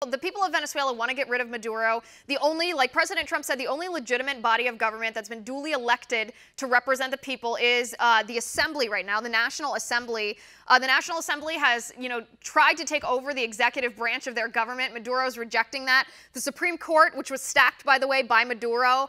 The people of Venezuela want to get rid of Maduro. The only, like President Trump said, the only legitimate body of government that's been duly elected to represent the people is the Assembly right now, the National Assembly. The National Assembly has, tried to take over the executive branch of their government. Maduro's rejecting that. The Supreme Court, which was stacked, by the way, by Maduro,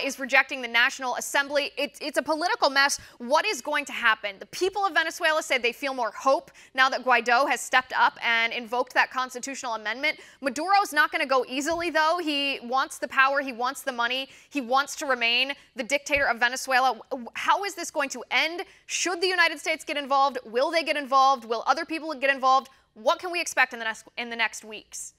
is rejecting the National Assembly. It's a political mess. What is going to happen? The people of Venezuela said they feel more hope now that Guaido has stepped up and invoked that constitutional amendment. Maduro's not going to go easily, though. He wants the power. He wants the money. He wants to remain the dictator of Venezuela. How is this going to end? Should the United States get involved? Will they get involved? Will other people get involved? What can we expect in the next weeks?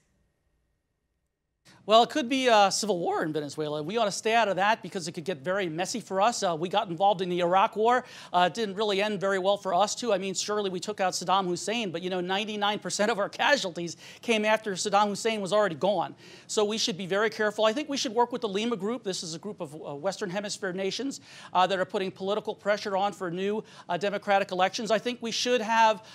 Well, it could be a civil war in Venezuela. We ought to stay out of that because it could get very messy for us. We got involved in the Iraq War. It didn't really end very well for us, too. I mean, surely we took out Saddam Hussein, but, 99% of our casualties came after Saddam Hussein was already gone. So we should be very careful. I think we should work with the Lima Group. This is a group of Western Hemisphere nations that are putting political pressure on for new democratic elections. I think we should have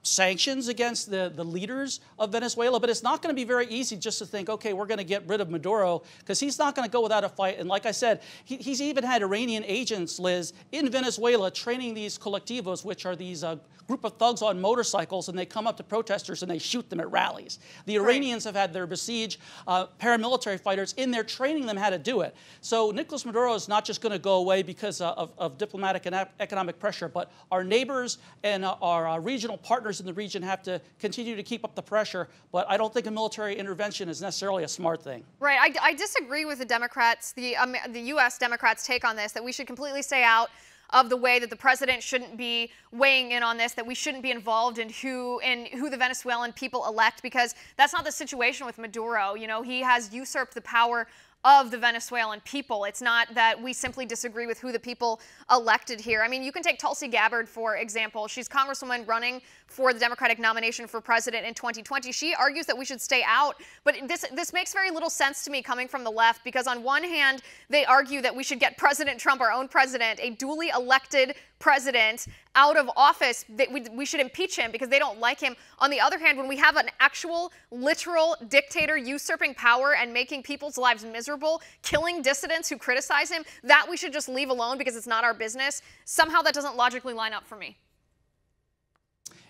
sanctions against the leaders of Venezuela, but it's not going to be very easy just to think, okay, we're going to get rid of Maduro, because he's not going to go without a fight. And like I said, he's even had Iranian agents, Liz, in Venezuela training these colectivos, which are these group of thugs on motorcycles, and they come up to protesters and they shoot them at rallies. The Iranians have had their besieged paramilitary fighters in there training them how to do it. So Nicolas Maduro is not just going to go away because of diplomatic and economic pressure, but our neighbors and our regional partners in the region have to continue to keep up the pressure. But I don't think a military intervention is necessarily a smart thing. Right. I disagree with the Democrats, the U.S. Democrats' take on this, that we should completely stay out of the way, that the president shouldn't be weighing in on this, that we shouldn't be involved in who the Venezuelan people elect, because that's not the situation with Maduro. He has usurped the power of the Venezuelan people. It's not that we simply disagree with who the people elected here. I mean, you can take Tulsi Gabbard, for example. She's Congresswoman running for the Democratic nomination for president in 2020. She argues that we should stay out, but this makes very little sense to me coming from the left, because on one hand, they argue that we should get President Trump, our own president, a duly elected president, out of office, that we should impeach him because they don't like him. On the other hand, when we have an actual, literal dictator usurping power and making people's lives miserable, killing dissidents who criticize him, that we should just leave alone because it's not our business. Somehow that doesn't logically line up for me.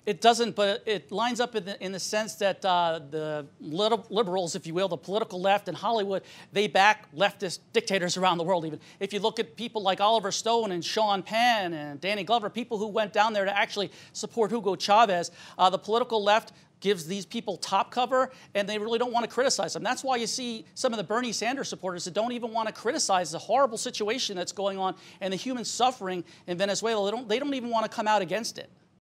It doesn't, but it lines up in the sense that the liberals, if you will, the political left in Hollywood, they back leftist dictators around the world. Even if you look at people like Oliver Stone and Sean Penn and Danny Glover, people who went down there to actually support Hugo Chavez, the political left gives these people top cover, and they really don't want to criticize them. That's why you see some of the Bernie Sanders supporters that don't even want to criticize the horrible situation that's going on and the human suffering in Venezuela. They don't even want to come out against it.